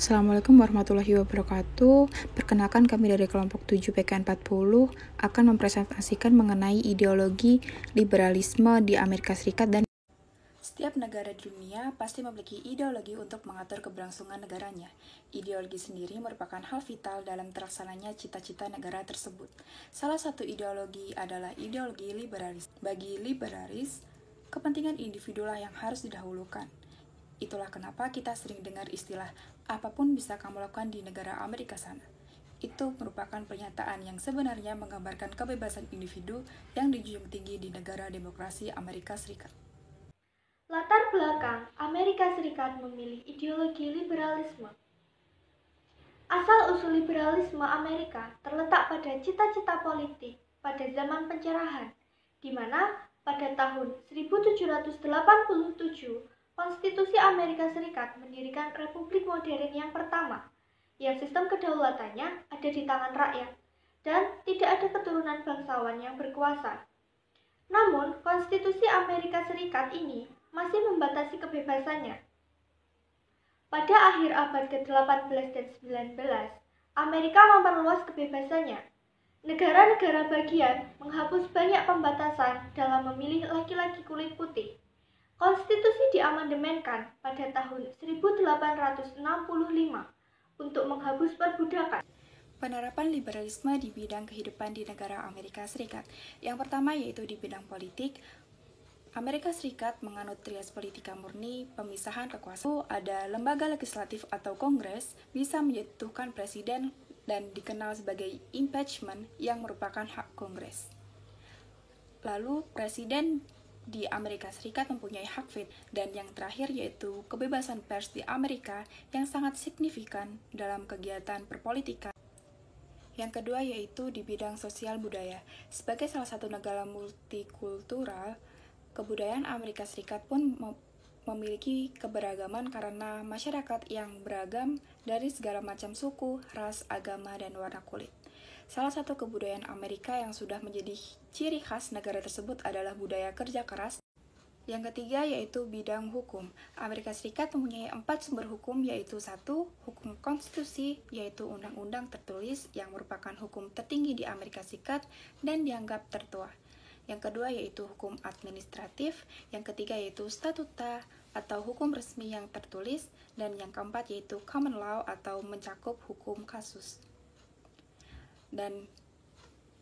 Assalamualaikum warahmatullahi wabarakatuh. Perkenalkan, kami dari kelompok 7 PK40 akan mempresentasikan mengenai ideologi liberalisme di Amerika Serikat. Dan setiap negara di dunia pasti memiliki ideologi untuk mengatur keberlangsungan negaranya. Ideologi sendiri merupakan hal vital dalam terlaksananya cita-cita negara tersebut. Salah satu ideologi adalah ideologi liberalis. Bagi liberalis, kepentingan individulah yang harus didahulukan. Itulah kenapa kita sering dengar istilah apapun bisa kamu lakukan di negara Amerika sana. Itu merupakan pernyataan yang sebenarnya menggambarkan kebebasan individu yang dijunjung tinggi di negara demokrasi Amerika Serikat. Latar belakang Amerika Serikat memilih ideologi liberalisme. Asal-usul liberalisme Amerika terletak pada cita-cita politik pada zaman pencerahan, di mana pada tahun 1787 Konstitusi Amerika Serikat mendirikan Republik modern yang pertama, yang sistem kedaulatannya ada di tangan rakyat, dan tidak ada keturunan bangsawan yang berkuasa. Namun, Konstitusi Amerika Serikat ini masih membatasi kebebasannya. Pada akhir abad ke-18 dan 19, Amerika memperluas kebebasannya. Negara-negara bagian menghapus banyak pembatasan dalam memilih laki-laki kulit putih. Konstitusi diamandemenkan pada tahun 1865 untuk menghapus perbudakan. Penerapan liberalisme di bidang kehidupan di negara Amerika Serikat. Yang pertama yaitu di bidang politik. Amerika Serikat menganut trias politika murni, pemisahan kekuasaan. Ada lembaga legislatif atau kongres bisa menjatuhkan presiden dan dikenal sebagai impeachment yang merupakan hak kongres. Lalu presiden di Amerika Serikat mempunyai hak veto, dan yang terakhir yaitu kebebasan pers di Amerika yang sangat signifikan dalam kegiatan perpolitikan. Yang kedua yaitu di bidang sosial budaya. Sebagai salah satu negara multikultural, kebudayaan Amerika Serikat pun memiliki keberagaman karena masyarakat yang beragam dari segala macam suku, ras, agama, dan warna kulit. Salah satu kebudayaan Amerika yang sudah menjadi ciri khas negara tersebut adalah budaya kerja keras. Yang ketiga yaitu bidang hukum. Amerika Serikat mempunyai 4 sumber hukum, yaitu 1. Hukum konstitusi, yaitu undang-undang tertulis yang merupakan hukum tertinggi di Amerika Serikat dan dianggap tertua. Yang kedua yaitu hukum administratif. Yang ketiga yaitu statuta atau hukum resmi yang tertulis. Dan yang keempat yaitu common law atau mencakup hukum kasus. Dan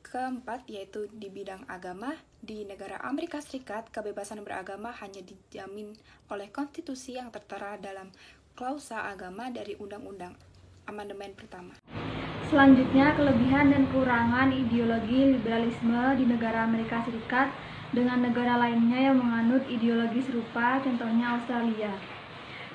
keempat yaitu di bidang agama. Di negara Amerika Serikat, kebebasan beragama hanya dijamin oleh konstitusi yang tertera dalam klausa agama dari Undang-Undang Amandemen pertama. Selanjutnya, kelebihan dan kekurangan ideologi liberalisme di negara Amerika Serikat dengan negara lainnya yang menganut ideologi serupa, contohnya Australia.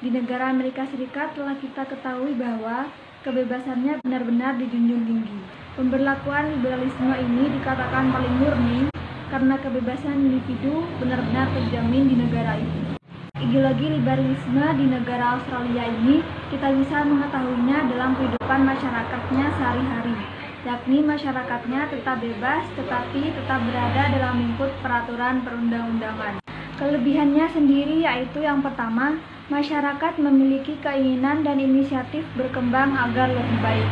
Di negara Amerika Serikat telah kita ketahui bahwa kebebasannya benar-benar dijunjung tinggi. Pemberlakuan liberalisme ini dikatakan paling murni karena kebebasan individu benar-benar terjamin di negara itu. Ideologi liberalisme di negara Australia ini kita bisa mengetahuinya dalam kehidupan masyarakatnya sehari-hari, yakni masyarakatnya tetap bebas tetapi tetap berada dalam lingkup peraturan perundang-undangan. Kelebihannya sendiri yaitu yang pertama, masyarakat memiliki keinginan dan inisiatif berkembang agar lebih baik.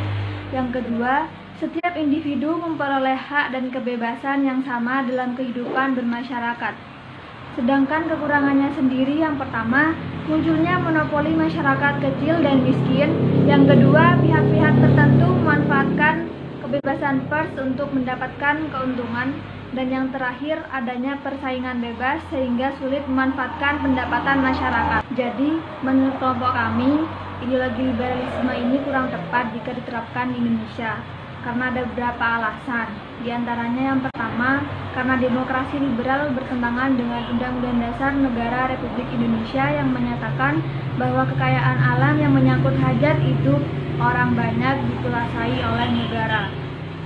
Yang kedua, setiap individu memperoleh hak dan kebebasan yang sama dalam kehidupan bermasyarakat. Sedangkan kekurangannya sendiri yang pertama, munculnya monopoli masyarakat kecil dan miskin. Yang kedua, pihak-pihak tertentu memanfaatkan kebebasan pers untuk mendapatkan keuntungan. Dan yang terakhir, adanya persaingan bebas sehingga sulit memanfaatkan pendapatan masyarakat. Jadi, menurut kelompok kami, ideologi liberalisme ini kurang tepat jika diterapkan di Indonesia. Karena ada beberapa alasan. Di antaranya yang pertama, karena demokrasi liberal bertentangan dengan Undang-Undang Dasar Negara Republik Indonesia yang menyatakan bahwa kekayaan alam yang menyangkut hajat hidup orang banyak dikuasai oleh negara.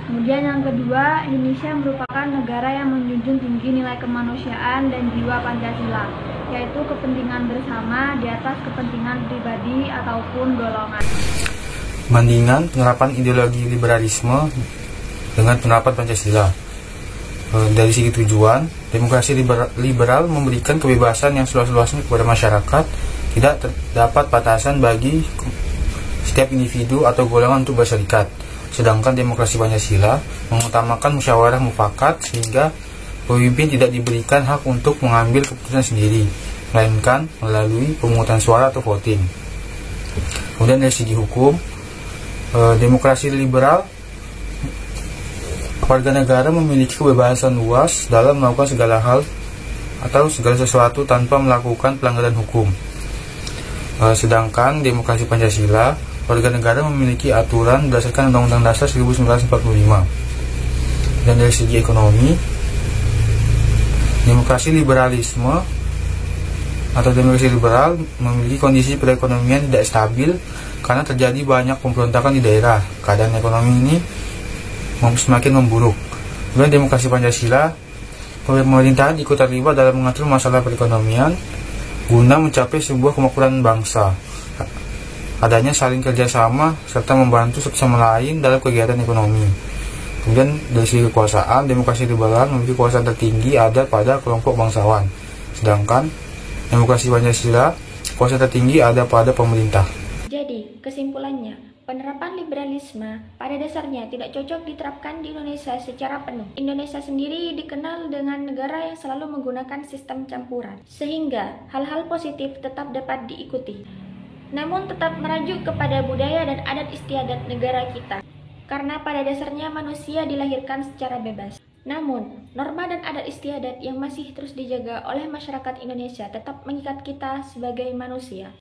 Kemudian yang kedua, Indonesia merupakan negara yang menjunjung tinggi nilai kemanusiaan dan jiwa Pancasila, yaitu kepentingan bersama di atas kepentingan pribadi ataupun golongan. Bandingan penerapan ideologi liberalisme dengan penerapan Pancasila. Dari segi tujuan, demokrasi liberal memberikan kebebasan yang seluas-luasnya kepada masyarakat, tidak terdapat batasan bagi setiap individu atau golongan untuk berserikat. Sedangkan demokrasi Pancasila mengutamakan musyawarah mufakat sehingga pemimpin tidak diberikan hak untuk mengambil keputusan sendiri, melainkan melalui pemungutan suara atau voting. Kemudian dari segi hukum, demokrasi liberal, warga negara memiliki kebebasan luas dalam melakukan segala hal atau segala sesuatu tanpa melakukan pelanggaran hukum. Sedangkan demokrasi Pancasila, warga negara memiliki aturan berdasarkan Undang-Undang Dasar 1945. Dan dari segi ekonomi, demokrasi liberalisme atau demokrasi liberal memiliki kondisi perekonomian tidak stabil karena terjadi banyak pemberontakan di daerah. Keadaan ekonomi ini semakin memburuk. Kemudian demokrasi Pancasila, pemerintahan ikut terlibat dalam mengatur masalah perekonomian guna mencapai sebuah kemakmuran bangsa. Adanya saling kerjasama serta membantu satu sama lain dalam kegiatan ekonomi. Kemudian dari segi kekuasaan, demokrasi liberal memiliki kekuasaan tertinggi ada pada kelompok bangsawan. Sedangkan demokrasi Pancasila, kekuasaan tertinggi ada pada pemerintah. Jadi, kesimpulannya, penerapan liberalisme pada dasarnya tidak cocok diterapkan di Indonesia secara penuh. Indonesia sendiri dikenal dengan negara yang selalu menggunakan sistem campuran, sehingga hal-hal positif tetap dapat diikuti. Namun tetap merajuk kepada budaya dan adat istiadat negara kita, karena pada dasarnya manusia dilahirkan secara bebas. Namun, norma dan adat istiadat yang masih terus dijaga oleh masyarakat Indonesia tetap mengikat kita sebagai manusia.